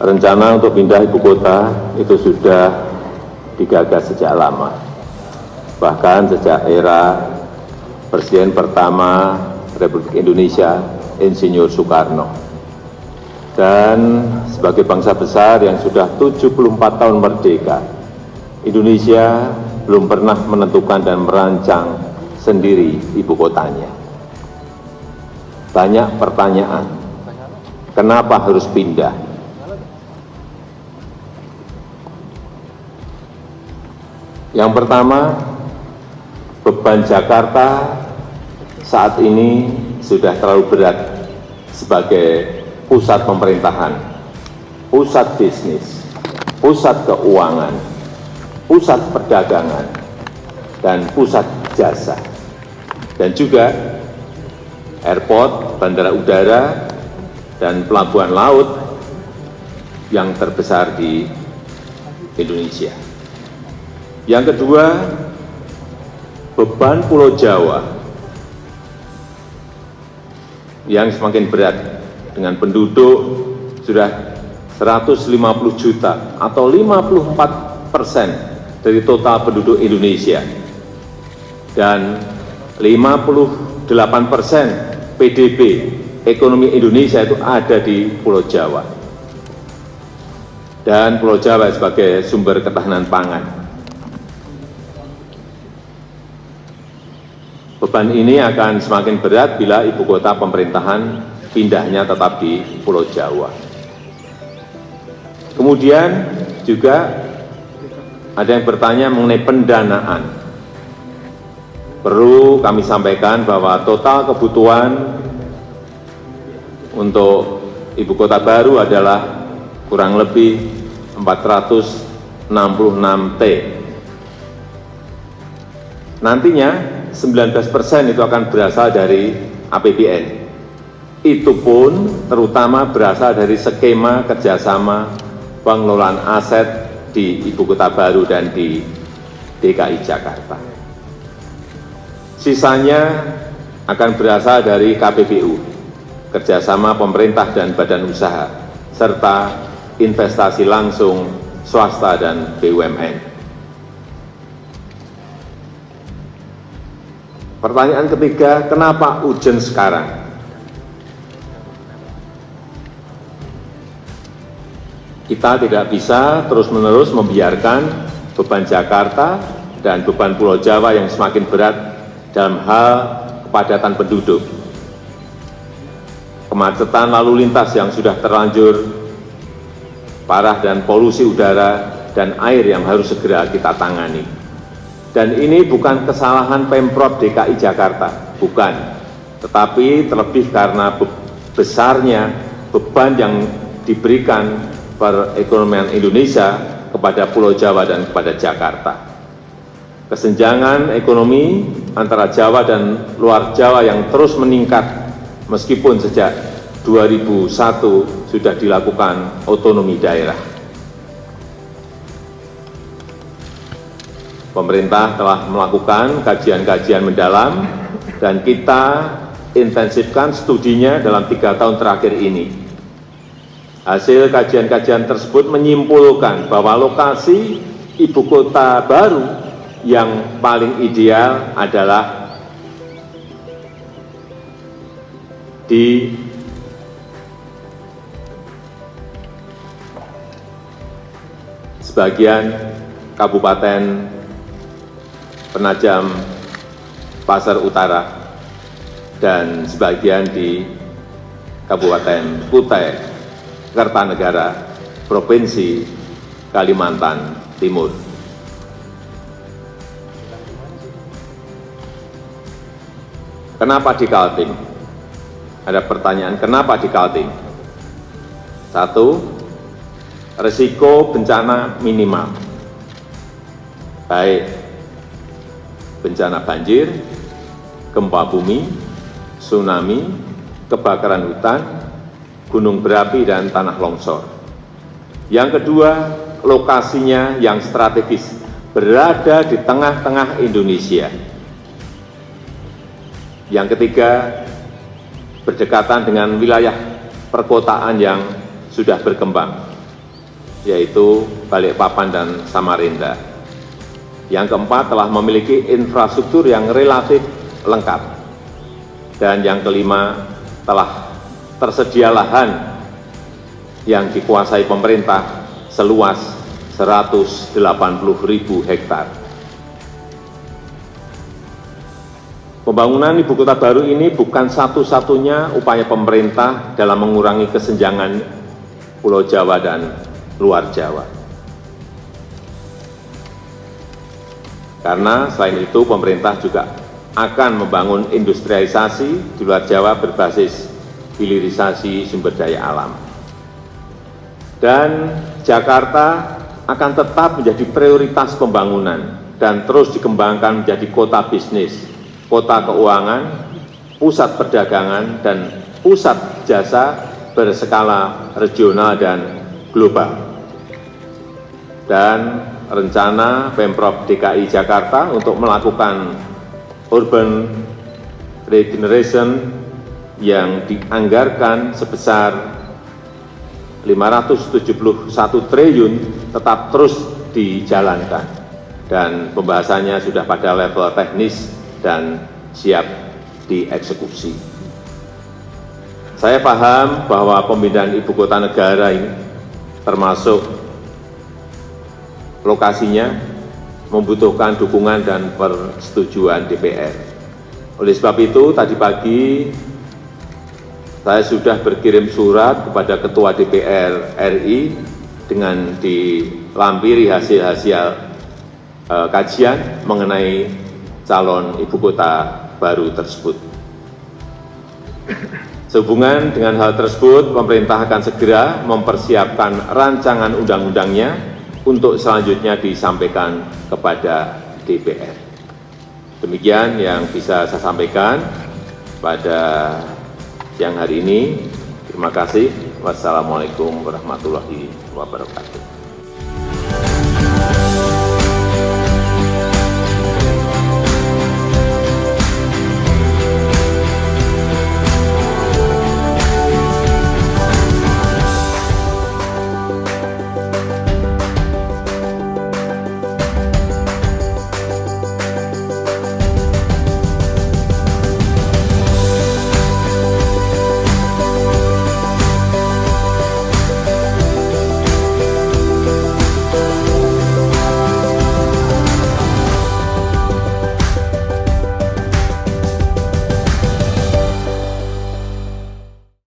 rencana untuk pindah ibu kota itu sudah digagas sejak lama. Bahkan sejak era Presiden pertama Republik Indonesia, Insinyur Soekarno. Dan sebagai bangsa besar yang sudah 74 tahun merdeka, Indonesia belum pernah menentukan dan merancang sendiri ibu kotanya. Banyak pertanyaan, kenapa harus pindah? Yang pertama, beban Jakarta saat ini sudah terlalu berat sebagai pusat pemerintahan, pusat bisnis, pusat keuangan, pusat perdagangan, dan pusat jasa. Dan juga airport, bandara udara, dan pelabuhan laut yang terbesar di Indonesia. Yang kedua, beban Pulau Jawa yang semakin berat dengan penduduk sudah 150 juta atau 54% dari total penduduk Indonesia dan 58% PDB ekonomi Indonesia itu ada di Pulau Jawa, dan Pulau Jawa sebagai sumber ketahanan pangan. Beban ini akan semakin berat bila ibu kota pemerintahan pindahnya tetap di Pulau Jawa. Kemudian juga ada yang bertanya mengenai pendanaan. Perlu kami sampaikan bahwa total kebutuhan untuk ibu kota baru adalah kurang lebih 466 T. Nantinya 19% itu akan berasal dari APBN. Itu pun terutama berasal dari skema kerjasama pengelolaan aset di ibu kota baru dan di DKI Jakarta. Sisanya akan berasal dari KPBU, kerjasama pemerintah dan badan usaha, serta investasi langsung swasta dan BUMN. Pertanyaan ketiga, kenapa urgent sekarang? Kita tidak bisa terus-menerus membiarkan beban Jakarta dan beban Pulau Jawa yang semakin berat dalam hal kepadatan penduduk, kemacetan lalu lintas yang sudah terlanjur parah, dan polusi udara dan air yang harus segera kita tangani. Dan ini bukan kesalahan Pemprov DKI Jakarta, bukan. Tetapi terlebih karena besarnya beban yang diberikan perekonomian Indonesia kepada Pulau Jawa dan kepada Jakarta. Kesenjangan ekonomi antara Jawa dan luar Jawa yang terus meningkat meskipun sejak 2001 sudah dilakukan otonomi daerah. Pemerintah telah melakukan kajian-kajian mendalam dan kita intensifkan studinya dalam 3 tahun terakhir ini. Hasil kajian-kajian tersebut menyimpulkan bahwa lokasi ibu kota baru yang paling ideal adalah di sebagian Kabupaten Penajam Pasar Utara dan sebagian di Kabupaten Kutai Kartanegara, Provinsi Kalimantan Timur. Kenapa di Kaltim? Ada pertanyaan, kenapa di Kaltim? Satu, risiko bencana minimal, baik bencana banjir, gempa bumi, tsunami, kebakaran hutan, gunung berapi, dan tanah longsor. Yang kedua, lokasinya yang strategis, berada di tengah-tengah Indonesia. Yang ketiga, berdekatan dengan wilayah perkotaan yang sudah berkembang. yaitu Balikpapan dan Samarinda. Yang keempat, telah memiliki infrastruktur yang relatif lengkap. Dan yang kelima, telah tersedia lahan yang dikuasai pemerintah seluas 180.000 hektar. Pembangunan ibu kota baru ini bukan satu-satunya upaya pemerintah dalam mengurangi kesenjangan Pulau Jawa dan luar Jawa. Karena selain itu pemerintah juga akan membangun industrialisasi di luar Jawa berbasis hilirisasi sumber daya alam. Dan Jakarta akan tetap menjadi prioritas pembangunan dan terus dikembangkan menjadi kota bisnis, kota keuangan, pusat perdagangan, dan pusat jasa berskala regional dan global. Dan rencana Pemprov DKI Jakarta untuk melakukan urban regeneration yang dianggarkan sebesar 571 triliun tetap terus dijalankan dan pembahasannya sudah pada level teknis dan siap dieksekusi. Saya paham bahwa pemindahan ibu kota negara ini termasuk lokasinya membutuhkan dukungan dan persetujuan DPR. Oleh sebab itu, tadi pagi saya sudah berkirim surat kepada Ketua DPR RI dengan dilampiri hasil-hasil kajian mengenai calon ibu kota baru tersebut. Sehubungan dengan hal tersebut, pemerintah akan segera mempersiapkan rancangan undang-undangnya untuk selanjutnya disampaikan kepada DPR. Demikian yang bisa saya sampaikan pada siang hari ini. Terima kasih. Wassalamualaikum warahmatullahi wabarakatuh.